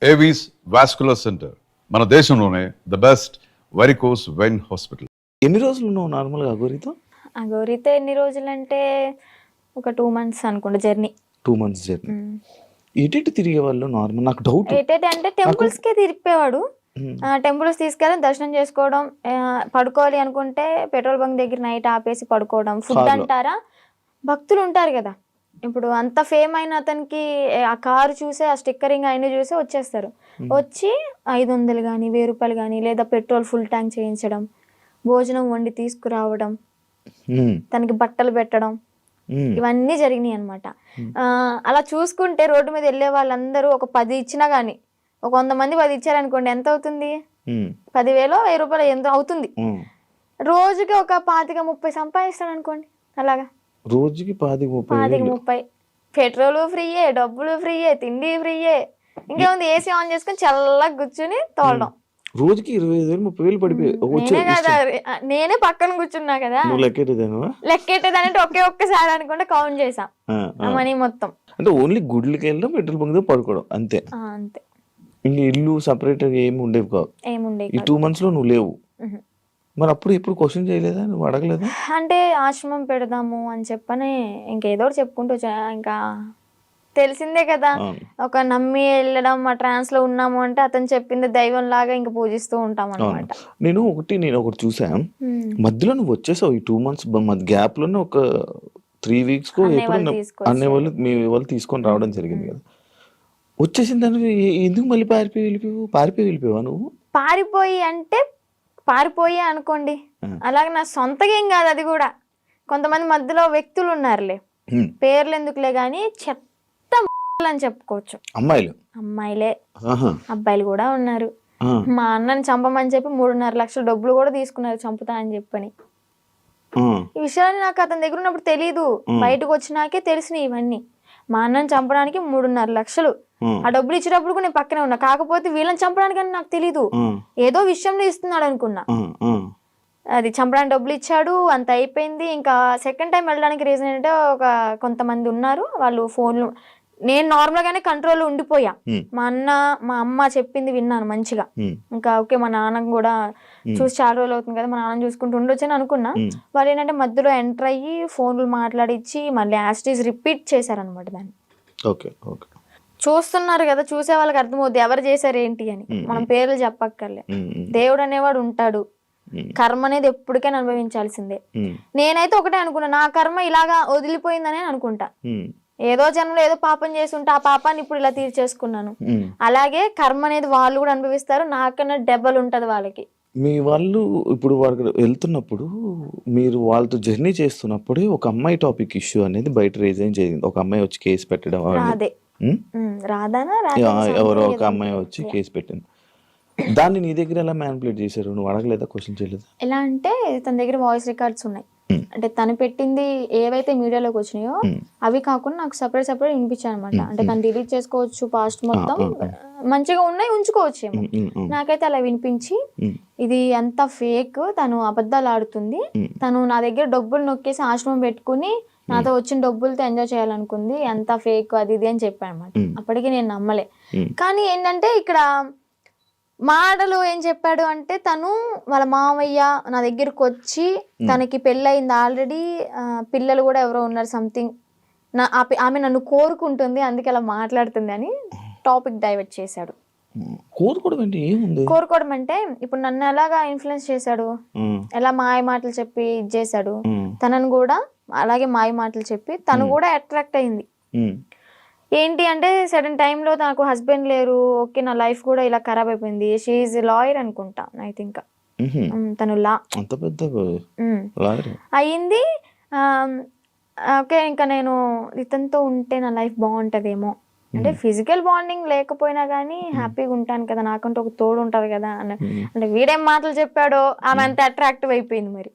Avis vascular centre మన దేశంలోనే the best varicose vein hospital. ఎన్ని రోజులు ఉన్నావు నార్మల్గా అఘోరితో? అఘోరితో ఎన్ని రోజులంటే ఒక 2 months అనుకోండి జర్నీ. 2 months journey. ఎటు తిరిగే వాళ్ళు నార్మల్? నాకు డౌట్ ఏంటంటే అంటే టెంపుల్స్కే తిరిగిపోయేవాడు. టెంపుల్స్ తీసుకెళ్ళి దర్శనం చేసుకోవడం, పడుకోవాలి అనుకుంటే పెట్రోల్ బంక్ దగ్గర నైట్ ఆపేసి పడుకోవడం. ఫుడ్ అంటారా, భక్తులు ఉంటారు కదా, ఇప్పుడు అంత ఫేమ్ అయిన అతనికి ఆ కారు చూసే, ఆ స్టిక్కరింగ్ అయిన చూసే వచ్చేస్తారు. వచ్చి 500 కానీ 1000 రూపాయలు కానీ, లేదా పెట్రోల్ ఫుల్ ట్యాంక్ చేయించడం, భోజనం వండి తీసుకురావడం, తనకి బట్టలు పెట్టడం, ఇవన్నీ జరిగినాయి అనమాట. అలా చూసుకుంటే రోడ్డు మీద వెళ్ళే వాళ్ళందరూ ఒక 10 ఇచ్చినా గానీ, ఒక 100 మంది 10 ఇచ్చారనుకోండి, ఎంత అవుతుంది? 10,000 1000 రూపాయలు ఎంత అవుతుంది? రోజుకి ఒక 25-30 సంపాదిస్తాడు అనుకోండి. అలాగా రోజుకి 25-30 పెట్రోల్ ఫ్రీయే, డబ్బులు ఫ్రీయే, తిండి ఫ్రీయే. ఇంకేముంది, ఏసీ ఆన్ చేసుకుని చల్లగా కూర్చుని తోలడం. రోజుకి 25,000-30,000 పడిపోయి నేనే పక్కన కూర్చున్నా కదా. లెక్కెట్టేదానంటే ఒక్కసారి అనుకుంటే కౌంట్ చేసా మనీ మొత్తం. అంటే ఓన్లీ గుడ్లకి వెళ్ళడం, పెట్రోల్ బంక్ పడుకోవడం అంతే. అంతే. ఇంకా ఇల్లు సపరేట్ గా ఏమి ఉండేవి కావు. ఈ 2 months లో నువ్వు లేవు. మరి అప్పుడు ఎప్పుడు క్వశ్చన్ చేయలేదా, నువ్వు అడగలేదా? అంటే ఆశ్రమం పెడదాము అని చెప్పని ఇంకేదో చెప్పుకుంటూ ఇంకా తెలిసిందే కదా, ఒక నమ్మి వెళ్ళడం, ఆ ట్రాన్స్ లో ఉన్నాము అంటే అతను చెప్పింది దైవం లాగా ఇంకా పూజిస్తూ ఉంటాం అన్నమాట. నేను ఒకటి చూసా, మధ్యలో నువ్వు వచ్చేసావు. ఈ 2 months గ్యాప్ లోనే ఒక 3 weeks కో అనే వాళ్ళు మీ వాళ్ళు తీసుకొని రావడం జరిగింది కదా. వచ్చేసిన దాన్ని ఎందుకు మళ్ళీ పారిపోయి వెళ్ళిపోయావా నువ్వు? పారిపోయి అనుకోండి, అలాగే నా సొంతగా ఏం కాదు. అది కూడా కొంతమంది మధ్యలో వ్యక్తులు ఉన్నారులే, పేర్లు ఎందుకులే గాని చెత్త అని చెప్పుకోవచ్చు. అమ్మాయిలే, అబ్బాయిలు కూడా ఉన్నారు. మా అన్నని చంపమని చెప్పి 3.5 లక్షల డబ్బులు కూడా తీసుకున్నారు, చంపుతా అని చెప్పని. ఈ విషయాన్ని నాకు అతని దగ్గర ఉన్నప్పుడు తెలీదు, బయటకు వచ్చినాకే తెలిసినాయి ఇవన్నీ. మా అన్నని చంపడానికి 3.5 లక్షలు, ఆ డబ్బులు ఇచ్చేటప్పుడు కూడా నేను పక్కనే ఉన్నా. కాకపోతే వీళ్ళని చంపడానికి అని నాకు తెలీదు, ఏదో విషయంలో ఇస్తున్నాడు అనుకున్నా. అది చంపడానికి డబ్బులు ఇచ్చాడు, అంత అయిపోయింది. ఇంకా సెకండ్ టైం వెళ్ళడానికి రీజన్ ఏంటంటే, కొంతమంది ఉన్నారు వాళ్ళు ఫోన్లు, నేను నార్మల్ గానే కంట్రోల్ ఉండిపోయా. మా అమ్మ చెప్పింది విన్నాను మంచిగా. ఇంకా ఓకే, మా నాన్నకు కూడా చూసి చాలా రోజులు అవుతుంది కదా, మా నాన్న చూసుకుంటూ ఉండొచ్చు అని అనుకున్నా. వాళ్ళు ఏంటంటే మధ్యలో ఎంటర్ అయ్యి ఫోన్లు మాట్లాడిచ్చి మళ్ళీ యాస్టీజ్ రిపీట్ చేశారనమాట దాన్ని. చూస్తున్నారు కదా, చూసే వాళ్ళకి అర్థమవుద్ది ఎవరు చేశారు ఏంటి అని. మనం పేర్లు చెప్పక్కర్లే. దేవుడు అనేవాడు ఉంటాడు, కర్మ అనేది ఎప్పటికైనా అనుభవించాల్సిందే. నేనైతే ఒకటే అనుకున్నా, నా కర్మ ఇలాగా వదిలిపోయిందనే అనుకుంటా. ఏదో జన్మలో ఏదో పాపం చేసి ఉంటే ఆ పాపాన్ని ఇప్పుడు ఇలా తీర్చేసుకున్నాను. అలాగే కర్మ అనేది వాళ్ళు కూడా అనుభవిస్తారు, నాకన్నా డెబ్బలు ఉంటది వాళ్ళకి. మీ వాళ్ళు ఇప్పుడు వాళ్ళకి వెళ్తున్నప్పుడు, మీరు వాళ్ళతో జర్నీ చేస్తున్నప్పుడే ఒక అమ్మాయి టాపిక్ ఇష్యూ అనేది బయట రేజ్ జరిగింది. ఒక అమ్మాయి వచ్చి కేసు పెట్టడం, ఎవరో ఒక అమ్మాయి వచ్చి కేసు పెట్టింది. దాన్ని నీ దగ్గర ఎలా మ్యానిపులేట్ చేశారు? నువ్వు అడగలేదా, క్వశ్చన్ చేయలేదా? ఎలా అంటే తన దగ్గర వాయిస్ రికార్డ్స్ ఉన్నాయి. అంటే తను పెట్టింది ఏవైతే మీడియాలోకి వచ్చినాయో అవి కాకుండా నాకు సపరేట్ వినిపించాయి అనమాట. అంటే తను డిలీట్ చేసుకోవచ్చు, పాస్ట్ మొత్తం మంచిగా ఉన్నాయి ఉంచుకోవచ్చేమో. నాకైతే అలా వినిపించి, ఇది అంతా ఫేక్, తను అబద్ధాలు ఆడుతుంది, తను నా దగ్గర డబ్బులు నొక్కేసి ఆశ్రమం పెట్టుకుని నాతో వచ్చిన డబ్బులతో ఎంజాయ్ చేయాలనుకుంది, ఎంత ఫేక్ అది ఇది అని చెప్పాను అనమాట. అప్పటికి నేను నమ్మలే. కానీ ఏంటంటే ఇక్కడ మాటలు ఏం చెప్పాడు అంటే, తను వాళ్ళ మామయ్య నా దగ్గరకు వచ్చి, తనకి పెళ్ళయింది ఆల్రెడీ, పిల్లలు కూడా ఎవరో ఉన్నారు సంథింగ్, ఆమె నన్ను కోరుకుంటుంది అందుకే అలా మాట్లాడుతుంది అని టాపిక్ డైవర్ట్ చేశాడు. కోరుకోవడం అంటే ఇప్పుడు నన్ను ఎలాగా ఇన్ఫ్లుయెన్స్ చేశాడు, ఎలా మాయ మాటలు చెప్పి ఇది చేశాడు, తనను కూడా అలాగే మాయ మాటలు చెప్పి తను కూడా అట్రాక్ట్ అయింది. ఏంటి అంటే సడన్ టైంలో నాకు హస్బెండ్ లేరు, ఓకే నా లైఫ్ కూడా ఇలా ఖరాబ్ అయిపోయింది. షీ ఈజ్ లాయర్ అనుకుంటా, ఐ థింక్. తను లా అయ్యింది. ఓకే, ఇంకా నేను ఇతనితో ఉంటే నా లైఫ్ బాగుంటదేమో, అంటే ఫిజికల్ బాండింగ్ లేకపోయినా కానీ హ్యాపీగా ఉంటాను కదా, నాకంటే ఒక తోడు ఉంటది కదా అంటే వీడేం మాటలు చెప్పాడో ఆమె అంత అట్రాక్టివ్ అయిపోయింది. మరి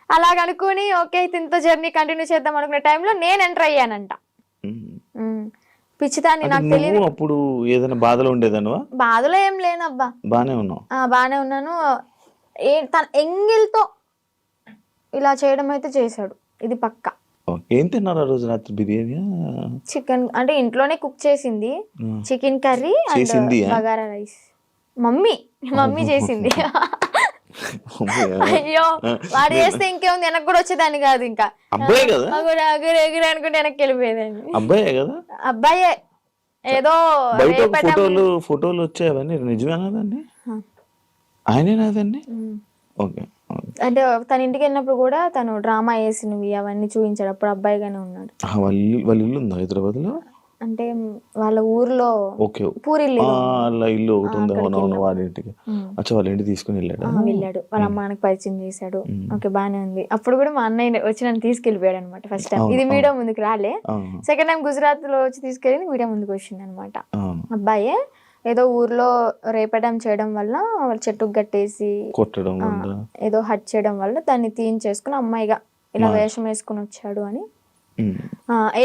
అలాగనుకుని ఓకే ఇతనితో జర్నీ కంటిన్యూ చేద్దాం అనుకునే టైంలో నేను ఎంటర్ అయ్యానంట. పిచ్చిదాన్ని, నాకు తెలియదు. అప్పుడు ఏదైనా బాధలో ఉండేదాను? బాధలో ఏం లేనబ్బా, బానే ఉన్నాను. తన ఎంగిల్తో ఇలా చేయడం అయితే చేశాడు, ఇది పక్కా. ఏం తిన్నారు ఆ రోజు రాత్రి? బిర్యానీ? చికెన్ అంటే ఇంట్లోనే కుక్ చేసింది, చికెన్ కర్రీ అండ్ చేసింది బగారా రైస్. మమ్మీ చేసింది. అయ్యో వాడు చేస్తే ఇంకేముంది, వెనక్కి కూడా వచ్చేదాన్ని కాదు. ఇంకా అబ్బాయి కదా, ఎగురు అనుకుంటే వెనక్కి వెళ్ళిపోయేదాన్ని. అబ్బాయే కదా, అబ్బాయే. ఏదో బయట ఫోటోలు వచ్చాయవన్నీ నిజమేనాదండి? ఆయనేనాదండి? ఓకే. అంటే తన ఇంటికి వెళ్ళినప్పుడు కూడా తను డ్రామా వేసినవి అవన్నీ చూపించాడు. అప్పుడు అబ్బాయిగానే ఉన్నాడు. వాళ్ళ ఇల్లు ఉందా హైదరాబాద్ లో? అంటే వాళ్ళ ఊర్లో పూరిల్లు ఇల్లు ఒకటి ఉంది. అవునవును, వాళ్ళ ఇంటికి. అచ్చా, వాళ్ళ ఇంటికి తీసుకుని వెళ్ళాడు. వాళ్ళ అమ్మానికి పరిచయం చేశాడు. ఓకే, బానే ఉంది. అప్పుడు కూడా మా అన్నయ్య వచ్చి నన్ను తీసుకెళ్లిపోయాడు అనమాట. ఫస్ట్ టైం ఇది మీడియా ముందుకు రాలే. సెకండ్ టైం గుజరాత్ లో వచ్చి తీసుకెళ్ళి మీడియా ముందుకు వచ్చింది అనమాట. అబ్బాయే ఏదో ఊర్లో రేపడం చేయడం వల్ల చెట్టుకు కట్టేసి కొట్టడం, ఏదో హట్ చేయడం వల్ల దాన్ని తీయించేసుకుని అమ్మాయిగా ఇలా వేషం వేసుకుని వచ్చాడు అని.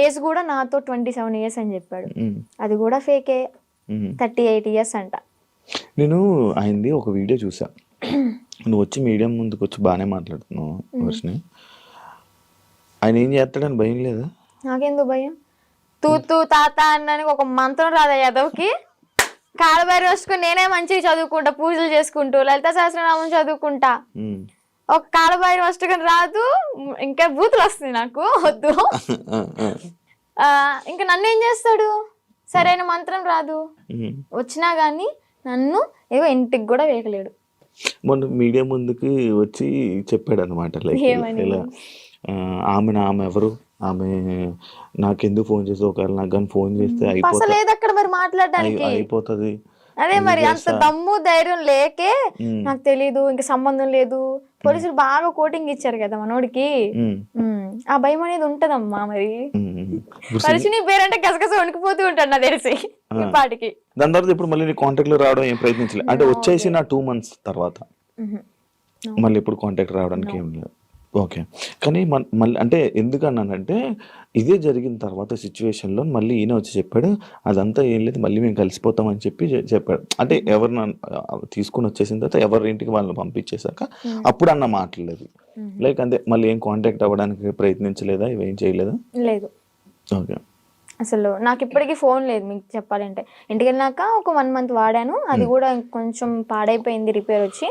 ఏజ్ కూడా నాతో 27 years అని చెప్పాడు. అది కూడా ఫేకే, 38 years అంట. నేను ఆయనది ఒక వీడియో చూసా. నువ్వు వచ్చి మీడియం ముందుకు వచ్చి బాగానే మాట్లాడుతున్నావు వర్షిని. ఆయన ఏం చేస్తాడని భయం లేదా? నాకెందుకు భయం? తూ తాత అన్నానికి ఒక మంత్రం రాదా యాదవ్కి? కాలబైరి వస్తుకుని నేనే మంచిగా చదువుకుంటా, పూజలు చేసుకుంటూ లలిత సహస్రనామం చదువుకుంటా. ఒక కాలబైరి వస్తుకుని రాదు, ఇంకా బూతులు వస్తుంది నాకు, వద్దు. ఇంకా నన్ను ఏం చేస్తాడు? సరైన మంత్రం రాదు, వచ్చినా గానీ నన్ను ఏవో ఇంటికి కూడా వేయలేడు. మొన్న మీడియా ముందుకి వచ్చి చెప్పాడు అనమాట, ఇలా ఆమె ఎవరు, ఆమె నాకెందుకు ఫోన్ చేసి, ఒకవేళ నాకు కానీ ఫోన్ చేస్తే అయిపోతుంది. అదే మరి అంత దమ్ము ధైర్యం లేకే నాకు తెలీదు, ఇంకా సంబంధం లేదు. పోలీసులు బాగా కోటింగ్ ఇచ్చారు కదా మనోడికి, ఆ భయం అనేది ఉంటదమ్మా. మరి పరిచయం పేరంటే గసగస వణికిపోతూ ఉంటాడు నాకు తెలిసి ఇప్పటికి. దాని తర్వాత ఇప్పుడు మళ్ళీ నీ కాంటాక్ట్ లో రావడం ఏం ప్రయత్నించలేదు అంటే? వచ్చేసి నా 2 months తర్వాత మళ్ళీ ఇప్పుడు కాంటాక్ట్ రావడానికి ఏం లేదు. ఓకే. కానీ మళ్ళీ అంటే ఎందుకన్నానంటే, ఇదే జరిగిన తర్వాత సిచ్యువేషన్లో మళ్ళీ ఈయన వచ్చి చెప్పాడు, అదంతా ఏం లేదు, మళ్ళీ మేము కలిసిపోతామని చెప్పాడు. అంటే ఎవరిన తీసుకుని వచ్చేసిన తర్వాత ఎవరి ఇంటికి వాళ్ళని పంపించేశాక అప్పుడు అన్న మాట్లాడలేదు. లైక్ అంతే, మళ్ళీ ఏం కాంటాక్ట్ అవ్వడానికి ప్రయత్నించలేదా? ఇవేం చేయలేదా? లేదు. ఓకే. అసలు నాకు ఇప్పటికీ ఫోన్ లేదు. మీకు చెప్పాలంటే ఇంటికి వెళ్ళినాక ఒక 1 month వాడాను, అది కూడా కొంచెం పాడైపోయింది, రిపేర్ వచ్చి.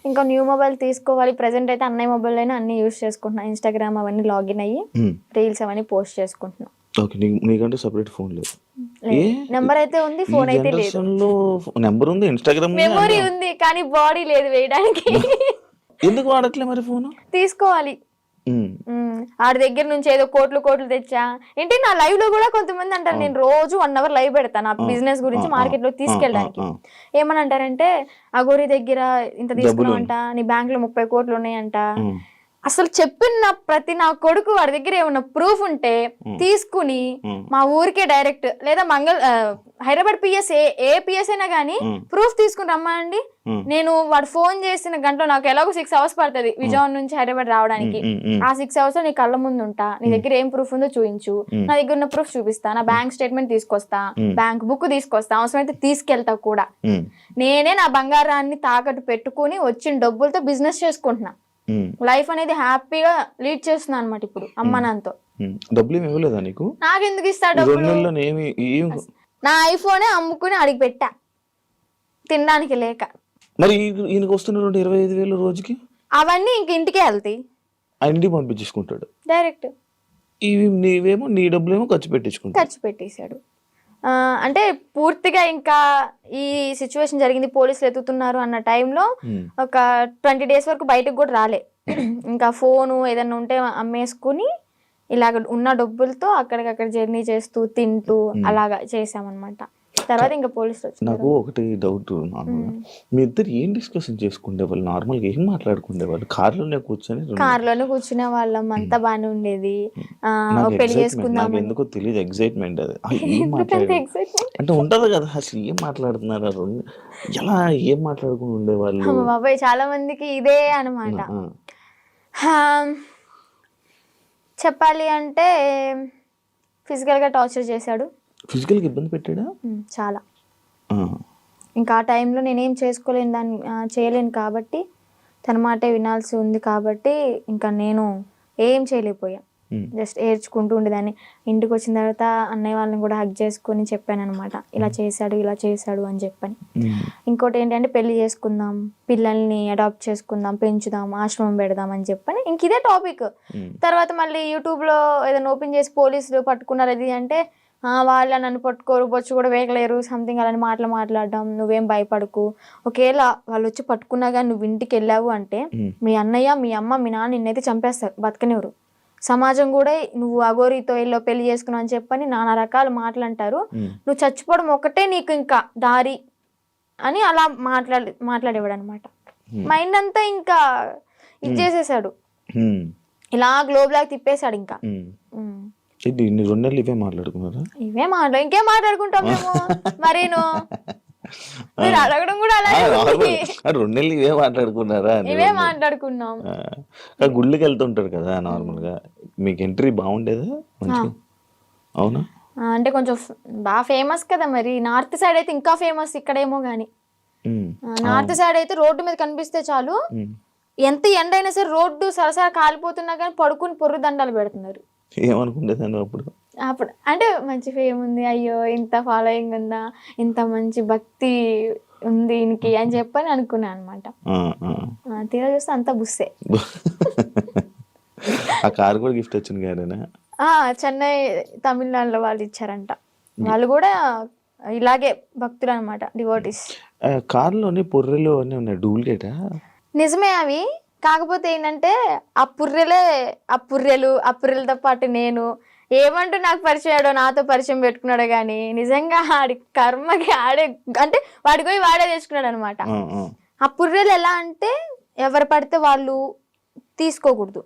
ఇంకా న్యూ మొబైల్ తీసుకోవాలి. ప్రెసెంట్ అయితే అన్నయ్య మొబైల్ అయినా అన్ని యూస్ చేసుకుంటున్నా. ఇన్స్టాగ్రామ్ అవన్నీ లాగిన్ అయ్యి రీల్స్ అవన్నీ పోస్ట్ చేసుకుంటున్నా. నీకంటే సెపరేట్ ఫోన్ లేదు? నెంబర్ అయితే ఉంది, ఫోన్ అయితే లేదు. నెంబర్ ఉంది, ఇన్స్టాగ్రామ్ మెమొరీ ఉంది, కానీ బాడీ లేదు వేయడానికి. ఎందుకు వాడట్లే మరి ఫోన్? తీసుకోవాలి. ఆడి దగ్గర నుంచి ఏదో కోట్లు తెచ్చా ఏంటి. నా లైవ్ లో కూడా కొంతమంది అంటారు, నేను రోజు 1 hour లైవ్ పెడతాను నా బిజినెస్ గురించి మార్కెట్ లో తీసుకెళ్ళడానికి. ఏమని అంటారంటే, అగోరి దగ్గర ఇంత తీసుకున్నావంట, నీ బ్యాంక్ లో 30 కోట్లు ఉన్నాయంట. అసలు చెప్పిన ప్రతి నా కొడుకు వాడి దగ్గర ఏమన్నా ప్రూఫ్ ఉంటే తీసుకుని మా ఊరికే డైరెక్ట్, లేదా హైదరాబాద్ పిఎస్ ఏ పిఎస్ అయినా గానీ ప్రూఫ్ తీసుకుని రమ్మా అండి. నేను వాడు ఫోన్ చేసిన గంటలో నాకు ఎలాగో 6 hours పడుతుంది విజయవాడ నుంచి హైదరాబాద్ రావడానికి. ఆ 6 hours నీ కళ్ళ ముందు ఉంటా, నీ దగ్గర ఏం ప్రూఫ్ ఉందో చూపించు, నా దగ్గర ఉన్న ప్రూఫ్ చూపిస్తా, నా బ్యాంక్ స్టేట్మెంట్ తీసుకొస్తా, బ్యాంక్ బుక్ తీసుకొస్తా, అవసరమైతే తీసుకెళ్తా కూడా. నేనే నా బంగారాన్ని తాకట్టు పెట్టుకుని వచ్చిన డబ్బులతో బిజినెస్ చేసుకుంటున్నా. లైఫ్ అనేది హ్యాపీగా లీడ్ చేస్తున్నా అనమాట ఇప్పుడు అమ్మ నాన్నతో. డబ్బులు ఏమి ఇవ్వలేదా నీకు? నాకెందుకు ఇస్తా డబ్బులు? నా ఐఫోనే అమ్ముకుని అడిగి పెట్టా తినడానికి లేక. మరి ఈయనకు వస్తున్న 25,000 రోజుకి అవన్నీ ఇంక ఇంటికే వెళ్తాయి, ఇంటికి పంపించుకుంటాడు డైరెక్ట్. ఇవి నీవేమో నీ డబ్బులేమో ఖర్చు పెట్టేశాడు. అంటే పూర్తిగా ఇంకా ఈ సిచ్యువేషన్ జరిగింది, పోలీసులు ఎత్తుతున్నారు అన్న టైంలో ఒక 20 days వరకు బయటకు కూడా రాలే. ఇంకా ఫోను ఏదన్నా ఉంటే అమ్మేసుకుని ఇలాగ ఉన్న డబ్బులతో అక్కడికక్కడ జర్నీ చేస్తూ తింటూ అలాగా చేసామన్నమాట. తర్వాత ఇంకా పోలీసులు వచ్చారు. నాకు ఒకటి డౌట్, మీ ఇద్దరు ఏం డిస్కషన్ చేసుకునేవాళ్ళు? నార్మల్గా ఏం మాట్లాడుకునేవాళ్ళు? కార్లోనే కూర్చునే వాళ్ళం, అంతా బాగానే ఉండేది. పెళ్లి చేసుకుందాం ఎందుకో తెలియదు, ఎక్సైట్మెంట్ అది. అంటే ఉంటది కదా, అసలు ఏం మాట్లాడుతున్నారు, ఎలా ఏం మాట్లాడుకుని ఉండేవాళ్ళు? బాబాయ్ చాలా మందికి ఇదే అనమాట. చెప్పాలి అంటే ఫిజికల్గా టార్చర్ చేశాడు. ఫిజికల్గా ఇబ్బంది పెట్టాడా? చాలా. ఇంకా ఆ టైంలో నేనేం చేయలేను కాబట్టి, తన మాటే వినాల్సి ఉంది కాబట్టి ఇంకా నేను ఏం చేయలేకపోయా. జస్ట్ ఏడ్చుకుంటూ ఉండేదాన్ని. ఇంటికి వచ్చిన తర్వాత అన్నయ్య వాళ్ళని కూడా హగ్ చేసుకొని చెప్పాను అనమాట, ఇలా చేశాడు అని చెప్పని. ఇంకోటి ఏంటంటే పెళ్లి చేసుకుందాం, పిల్లల్ని అడాప్ట్ చేసుకుందాం, పెంచుదాం, ఆశ్రమం పెడదాం అని చెప్పని ఇంక ఇదే టాపిక్. తర్వాత మళ్ళీ యూట్యూబ్లో ఏదైనా ఓపెన్ చేసి పోలీసులు పట్టుకున్నారు అది అంటే, వాళ్ళ నన్ను పట్టుకోరు, బొచ్చు కూడా వేయలేరు, సంథింగ్ అలాంటి మాట్లాడడం, నువ్వేం భయపడకు, ఒకవేళ వాళ్ళు వచ్చి పట్టుకున్నా కానీ నువ్వు ఇంటికి వెళ్ళావు అంటే మీ అన్నయ్య, మీ అమ్మ, మీ నాన్న నిన్నైతే చంపేస్తారు, బతకనివ్వరు. సమాజం కూడా నువ్వు అఘోరితో ఇల్లు పెళ్లి చేసుకున్నావు అని చెప్పని నానా రకాల మాటలు అంటారు, నువ్వు చచ్చిపోవడం ఒకటే నీకు ఇంకా దారి అని అలా మాట్లాడేవాడు అనమాట. మైండ్ అంతా ఇంకా ఇచ్చేసేసాడు, ఇలా గ్లోబ్ లాగా తిప్పేశాడు. ఇంకా ఇన్ని 2 నెలలు ఇవే మాట్లాడుకున్నారా? ఇంకేం మాట్లాడుకుంటాం మేము. మరేను మీరు అడగడం కూడా అలాగే 2 నెలలు ఇవే మాట్లాడుకున్నారా? ఇవే మాట్లాడుకున్నాం. గుళ్ళకి వెళ్తుంటారు కదా నార్మల్ గా, మీకు ఎంట్రీ బాగుండేదా? అవునా? అంటే కొంచెం బాగా ఫేమస్ కదా, మరి నార్త్ సైడ్ అయితే ఇంకా ఫేమస్, ఇక్కడేమో గానీ నార్త్ సైడ్ అయితే రోడ్డు మీద కనిపిస్తే చాలు, ఎంత ఎండ అయినా సరే రోడ్డు సరసర కాలిపోతున్నా కానీ పడుకుని పొర్రు దండాలు పెడుతున్నారు. ఏమనుకుంటేదాన్ని అప్పుడు అంటే మంచి ఫేమ్ ఉంది, అయ్యో ఇంత ఫాలోయింగ్ ఉందా, ఇంత మంచి భక్తి ఉంది ఈయనకి అని చెప్పని అనుకున్నాను అనమాట. తీరా చూస్తే అంతా బుస్సే. ఆ కార్ కూడా గిఫ్ట్ వచ్చింది గారేనా? చెన్నై తమిళనాడులో వాళ్ళు ఇచ్చారంట. వాళ్ళు కూడా ఇలాగే భక్తులు అనమాట, డివోటీస్. కార్లోని పొర్రెలు అన్నీ ఉన్నాయి, డూప్లికేటా? నిజమే అవి. కాకపోతే ఏంటంటే ఆ పుర్రెలతో పాటు నేను ఏమంటూ నాకు పరిచయం, నాతో పరిచయం పెట్టుకున్నాడు కానీ నిజంగా ఆడి కర్మకి ఆడే అంటే వాడికి పోయి వాడే తెచ్చుకున్నాడు అనమాట. ఆ పుర్రెలు ఎలా అంటే ఎవరు పడితే వాళ్ళు తీసుకోకూడదు.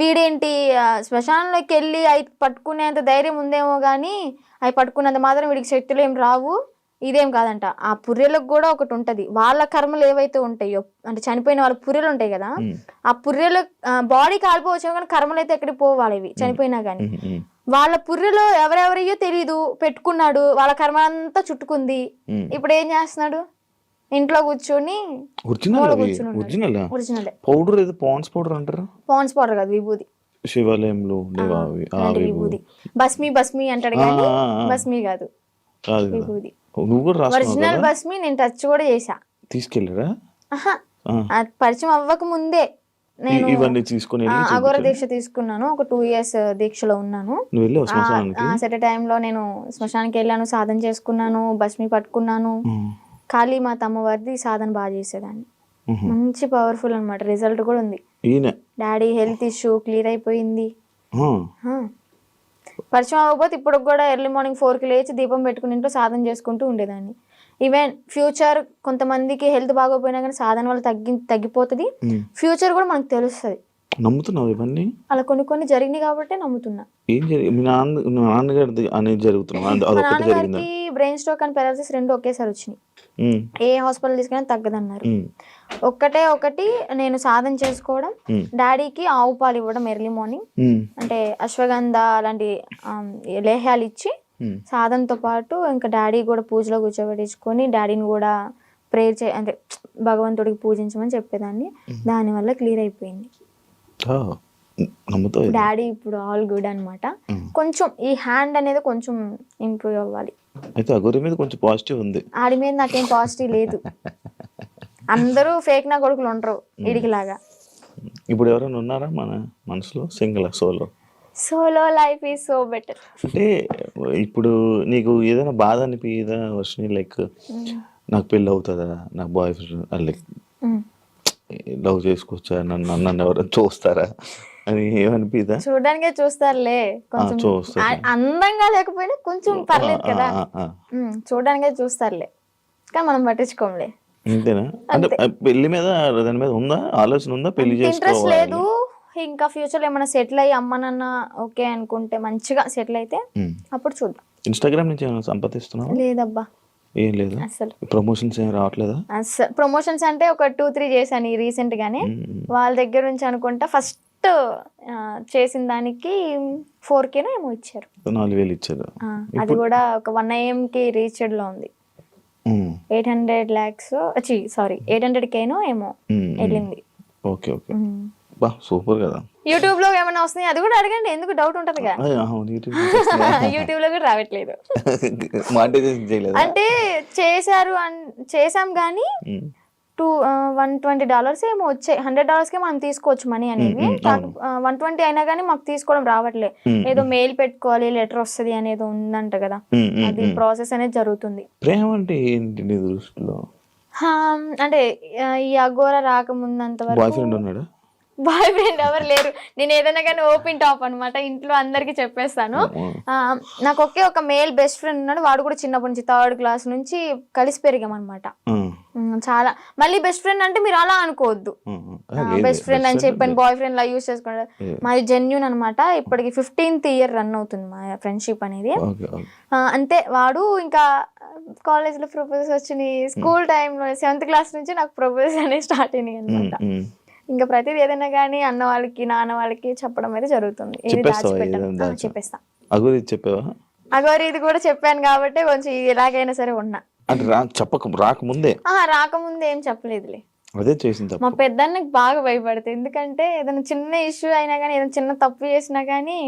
వీడేంటి శ్మశానంలోకి వెళ్ళి అవి పట్టుకునేంత ధైర్యం ఉందేమో కానీ అవి పట్టుకున్నంత మాత్రం వీడికి శక్తులు ఏం రావు, ఇదేం కాదంట. ఆ పుర్రెలకు కూడా ఒకటి ఉంటది, వాళ్ళ కర్మలు ఏవైతే ఉంటాయో అంటే చనిపోయిన వాళ్ళ పుర్రెలు ఉంటాయి కదా, ఆ పుర్రెలు బాడీ కాలిపోవచ్చు కానీ కర్మలు అయితే ఎక్కడికి పోవాలి ఇవి చనిపోయినా గానీ. వాళ్ళ పుర్రెలో ఎవరెవరయ్యో తెలీదు పెట్టుకున్నాడు, వాళ్ళ కర్మ అంతా చుట్టుకుంది. ఇప్పుడు ఏం చేస్తున్నాడు, ఇంట్లో కూర్చొని పాండ్స్ పౌడర్ కాదు, విభూది. శివాలయంలో విభూది భస్మి అంటాడు కానీ భస్మి కాదు, విభూది. ఒరిజినల్ భస్మి నేను టచ్ కూడా చేసా. తీసుకెళ్ళరా? పరిచయం అవ్వక ముందే నేను అఘోర దీక్ష తీసుకున్నాను. ఒక 2 years దీక్షలో ఉన్నాను. సెట్ టైంలో నేను శ్మశానికి వెళ్ళాను, సాధన చేసుకున్నాను, భస్మి పట్టుకున్నాను. కాళీమాత అమ్మవారిది సాధన బాగా చేసేదాన్ని, మంచి పవర్ఫుల్ అనమాట. రిజల్ట్ కూడా ఉంది. డాడీ హెల్త్ ఇష్యూ క్లియర్ అయిపోయింది. పరిచయం అవ్వకపోతే ఇప్పుడు కూడా ఎర్లీ మార్నింగ్ 4కి లేచి దీపం పెట్టుకుని ఇంట్లో సాధన చేసుకుంటూ ఉండేదాన్ని. ఈవెన్ ఫ్యూచర్ కొంతమందికి హెల్త్ బాగోపోయినా కానీ సాధన వల్ల తగ్గిపోతుంది, ఫ్యూచర్ కూడా మనకు తెలుస్తుంది. నమ్ముతున్నావు ఇవన్నీ? అలా కొన్ని జరిగినాయి కాబట్టి నమ్ముతున్నా. ఏం జరిగింది? నాన్నగారిది అనేది జరుగుతుంది. బ్రెయిన్ స్ట్రోక్ అండ్ పారాలసిస్ 2 ఒకేసారి వచ్చినాయి. ఏ హాస్పిటల్ తీసుకున్నా తగ్గదన్నారు. ఒకటి నేను సాధన చేసుకోవడం, డాడీకి ఆవు పాలు ఇవ్వడం ఎర్లీ మార్నింగ్, అంటే అశ్వగంధ అలాంటి లేహ్యాలు ఇచ్చి సాధనతో పాటు ఇంకా డాడీ కూడా పూజలో కూర్చోబెట్టించుకొని డాడీని కూడా ప్రేయర్ అంటే భగవంతుడికి పూజించమని చెప్పేదాన్ని. దానివల్ల క్లియర్ అయిపోయింది. డాడీ ఇప్పుడు ఆల్ గుడ్ అనమాట. కొంచెం ఈ హ్యాండ్ అనేది కొంచెం ఇంప్రూవ్ అవ్వాలి. అయితే అఘోరి మీద కొంచెం పాజిటివ్ ఉంది, ఆడి మీద నాకేం పాజిటివ్ లేదు. అందరూ ఫేక్ నా కొడుకులు ఉండరు వీడికి లాగా. ఇప్పుడు ఎవరైనా ఉన్నారా మన మనసులో? Single solo life is so better. అంటే ఇప్పుడు నీకు ఏదైనా బాధ అనిపించదా వర్షిని? లైక్ నాకు పెళ్ళి అవుతుందా, నాకు బాయ్ ఫ్రెండ్ లైక్ లవ్ చేసుకోవచ్చా, నన్ను ఎవరైనా చూస్తారా అని ఏమనిపిదా? చూడడానికే చూస్తారులే, కొంచెం అందంగా లేకపోయినా కొంచెం పర్లేదు కదా, చూడడానికే చూస్తారులే కానీ మనం పట్టించుకోంలే. అంతేనా? అంటే పెళ్లి మీద దాని మీద ఉందా ఆలోచన? ఉందా పెళ్లి ఇంట్రెస్ట్ లేదు. ఇంకా ఫ్యూచర్ లో ఏమైనా సెటిల్ అయ్యి అమ్మ నాన్న ఓకే అనుకుంటే మంచిగా సెటిల్ అయితే అప్పుడు చూద్దాం. ఇన్స్టాగ్రామ్ నుంచి ఏమైనా సంపాదిస్తున్నావా? లేదబ్బా, ఏం లేదు. అసలు ప్రమోషన్స్ ఏం రావట్లేదా? అసలు ప్రమోషన్స్ అంటే ఒక 2-3 చేశాను రీసెంట్ గానే. వాళ్ళ దగ్గర నుంచి అనుకుంటా ఫస్ట్ చేసిన దానికి 4K ఏమో ఇచ్చారు, 4,000 ఇచ్చారు. అది కూడా ఒక 1 AM రీచ్డ్ లో ఉంది. 800 lakhs 800K ఏమో వెళ్ళింది. Okay okay. బా సూపర్ కదా. యూట్యూబ్ లో ఏమైనా వస్తున్నాయి అది కూడా అడగండి, ఎందుకు డౌట్ ఉంటదిగా. యూట్యూబ్ లో కూడా రావట్లేదు. మానిటైజేషన్ చేయలేదు అంటే చేసాం కానీ $120 ఏమో వచ్చాయి. $100 మనం తీసుకోవచ్చు మనీ అనేవి. 120 అయినా కానీ మాకు తీసుకోవడం రావట్లే. ఏదో మెయిల్ పెట్టుకోవాలి, లెటర్ వస్తుంది అనేది ఉందంట కదా, అది ప్రాసెస్ అనేది జరుగుతుంది. ప్రేమ అంటే ఏంటి నీ దృష్టిలో? అంటే ఈ అఘోర రాకముందంత వరకు బాయ్ ఫ్రెండ్ ఉన్నాడా? బాయ్ ఫ్రెండ్ ఎవరు లేరు. నేను ఏదైనా కానీ ఓపెన్ టాప్ అనమాట, ఇంట్లో అందరికి చెప్పేస్తాను. నాకు ఒకే ఒక మేల్ బెస్ట్ ఫ్రెండ్ ఉన్నాడు. వాడు కూడా చిన్నప్పటి నుంచి 3rd క్లాస్ నుంచి కలిసి పెరిగాం అనమాట. చాలా మళ్ళీ బెస్ట్ ఫ్రెండ్ అంటే మీరు అలా అనుకోవద్దు, బెస్ట్ ఫ్రెండ్ అని చెప్పాను బాయ్ ఫ్రెండ్ లా యూజ్ చేసుకుంటారు. మాది జెన్యూన్ అనమాట. ఇప్పటికి 15th ఇయర్ రన్ అవుతుంది మా ఫ్రెండ్షిప్ అనేది. అంతే. వాడు ఇంకా కాలేజ్ లో ప్రపోజ్ వచ్చినాయి, స్కూల్ టైంలో 7th క్లాస్ నుంచి నాకు ప్రపోజ్ అనేది స్టార్ట్ అయినాయి అనమాట. ఇంకా ప్రతిదీ ఏదైనా కానీ అన్న వాళ్ళకి నాన్న వాళ్ళకి చెప్పడం అయితే జరుగుతుంది. చెప్పేస్తా. అగోరి ఇది కూడా చెప్పాను కాబట్టి కొంచెం ఎలాగైనా సరే ఉన్నా. రాకముందే ఏం చెప్పలేదులే. అదే చేసింది. మా పెద్దన్నకి బాగా భయపడతాయి. ఎందుకంటే ఏదైనా చిన్న ఇష్యూ అయినా కానీ, ఏదైనా చిన్న తప్పు చేసినా కానీ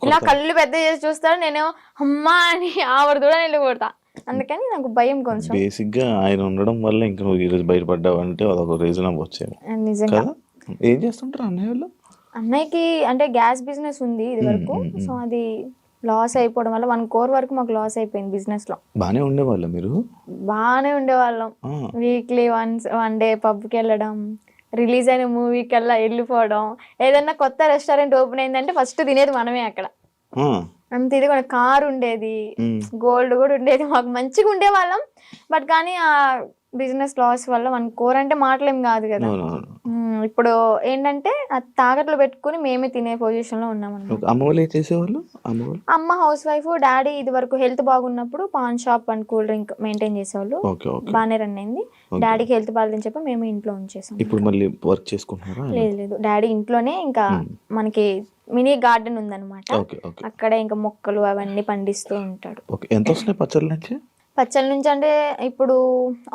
ఇలా కళ్ళు పెద్ద చేసి చూస్తాడు. నేనేమో అమ్మా అని ఆవిడ కూడా వెళ్ళిపోతా. అందుకని నాకు భయం కొంచెం. బేసిక్ గా ఆయన ఉండడం వల్ల ఇంకా నువ్వు ఈరోజు బయటపడ్డావు అంటే అదొక రీజన్ వచ్చేది. నిజంగా. ఏం చేస్తుంటారు అన్నయ్య వాళ్ళు? అన్నయ్యకి అంటే గ్యాస్ బిజినెస్ ఉంది ఇది వరకు. సో అది లాస్ అయిపోవడం వల్ల 1 crore వరకు మాకు లాస్ అయిపోయింది బిజినెస్ లో. బానే ఉండేవాళ్ళం మీరు? బానే ఉండేవాళ్ళం. వీక్లీ వన్ డే పబ్కి వెళ్ళడం, రిలీజ్ అయిన మూవీకి వెళ్ళిపోవడం. ఏదన్నా కొత్త రెస్టారెంట్ ఓపెన్ అయిందంటే ఫస్ట్ తినేది మనమే అక్కడ. అంత ఇది కూడా కార్ ఉండేది, గోల్డ్ కూడా ఉండేది, మాకు మంచిగా ఉండేవాళ్ళం. బట్ కానీ ఆ బిజినెస్ లాస్ వల్ల 1 crore అంటే మాటలేం కాదు కదా. ఇప్పుడు ఏంటంటే తాకట్లు పెట్టుకుని మేమే తినే పొజిషన్ లో ఉన్నాం అన్నమాట. అమ్మ వాళ్ళు ఏం చేసేవాళ్ళు? అమ్మ హౌస్ వైఫ్, డాడీ ఇది వరకు హెల్త్ బాగున్నప్పుడు pan shop and cool drink maintain చేసేవాళ్ళు. బాగానే రన్ అయింది. డాడీకి హెల్త్ బాగాలేదని చెప్పి మేము ఇంట్లో ఉంచేసాం. ఇప్పుడు మళ్ళీ వర్క్ చేసుకుంటున్నారా? లేదు, డాడీ ఇంట్లోనే ఇంకా మనకి మినీ గార్డెన్ ఉందన్నమాట. అక్కడ ఇంకా మొక్కలు అవన్నీ పండిస్తూ ఉంటాడు. ఎంత వస్తున్నాయి పచ్చళ్ళ నుంచి? పచ్చళ్ళ నుంచి అంటే ఇప్పుడు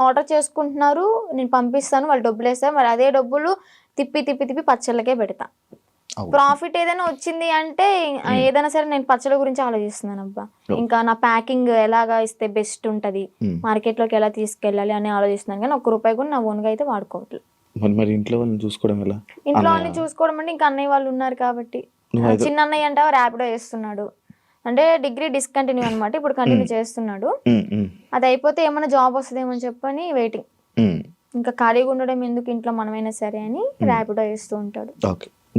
ఆర్డర్ చేసుకుంటున్నారు, నేను పంపిస్తాను, వాళ్ళు డబ్బులు వేస్తారు. మరి అదే డబ్బులు తిప్పి పచ్చళ్ళకే పెడతా. ప్రాఫిట్ ఏదైనా వచ్చింది అంటే ఏదైనా సరే నేను పచ్చళ్ళ గురించి ఆలోచిస్తున్నాను. అబ్బా ఇంకా నా ప్యాకింగ్ ఎలాగా ఇస్తే బెస్ట్ ఉంటది, మార్కెట్ లోకి ఎలా తీసుకెళ్ళాలి అని ఆలోచిస్తున్నాను. కానీ ₹1 కూడా నా ఓన్గా అయితే వాడుకోవట్లేదు. మరి ఇంట్లో వాళ్ళని చూసుకోవడం ఎలా? ఇంట్లో వాళ్ళని చూసుకోవడం అంటే ఇంకా అన్నయ్య వాళ్ళు ఉన్నారు కాబట్టి. చిన్న అన్నయ్య అంటే ర్యాపిడో చేస్తున్నాడు. అంటే డిగ్రీ డిస్కంటిన్యూ అనమాట, ఇప్పుడు కంటిన్యూ చేస్తున్నాడు. అది అయిపోతే ఏమైనా జాబ్ వస్తుందేమో అని చెప్పని వెయిటింగ్. ఇంకా ఖాళీగా ఉండడం ఎందుకు ఇంట్లో, మనమైనా సరే అని ర్యాపిడో చేస్తూ ఉంటాడు.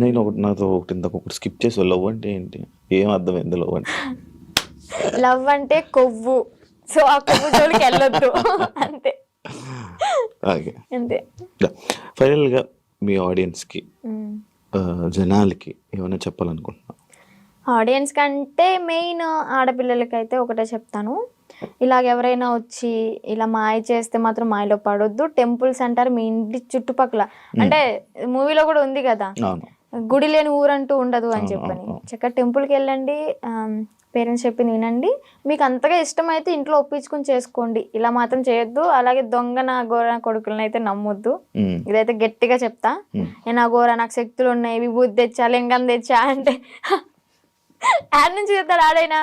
నేను నాతో ఒకటి స్కిప్ చేసి లవ్ అంటే ఏంటి, ఏం అర్థమైంది లవ్ అంటే? లవ్ అంటే కొవ్వు. సో ఆ కొవ్వు జోలికి వెళ్ళొద్దు అంతే. అంతే. ఫైనల్ గా మీ ఆడియన్స్ కి, జనాలకి ఏమైనా చెప్పాలనుకుంటున్నా? ఆడియన్స్ కంటే మెయిన్ ఆడపిల్లలకైతే ఒకటే చెప్తాను, ఇలాగ ఎవరైనా వచ్చి ఇలా మాయ చేస్తే మాత్రం మాయలో పడొద్దు. టెంపుల్స్ అంటారు మీ ఇంటి చుట్టుపక్కల, అంటే మూవీలో కూడా ఉంది కదా, గుడి లేని ఊరంటూ ఉండదు అని చెప్పని. చక్కగా టెంపుల్కి వెళ్ళండి, పేరెంట్స్ చెప్పింది వినండి. మీకు అంతగా ఇష్టమైతే ఇంట్లో ఒప్పించుకుని చేసుకోండి, ఇలా మాత్రం చేయొద్దు. అలాగే దొంగ నా గోర కొడుకులను అయితే నమ్మొద్దు. ఇదైతే గట్టిగా చెప్తా. నేను ఆ గోర నాకు శక్తులు ఉన్నాయి, విభూతి తెచ్చా, లింగం తెచ్చా అంటే యాడ్ నుంచి చెప్తాడు ఆడైనా,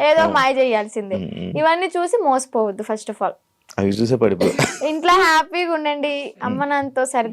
ఏదో మాయ చేయాల్సిందే. ఇవన్నీ చూసి మోసపోవద్దు. ఫస్ట్ ఆఫ్ ఆల్ అవి చూసే పడిపో. ఇంట్లో హ్యాపీగా ఉండండి, అమ్మ నాన్నతో సరి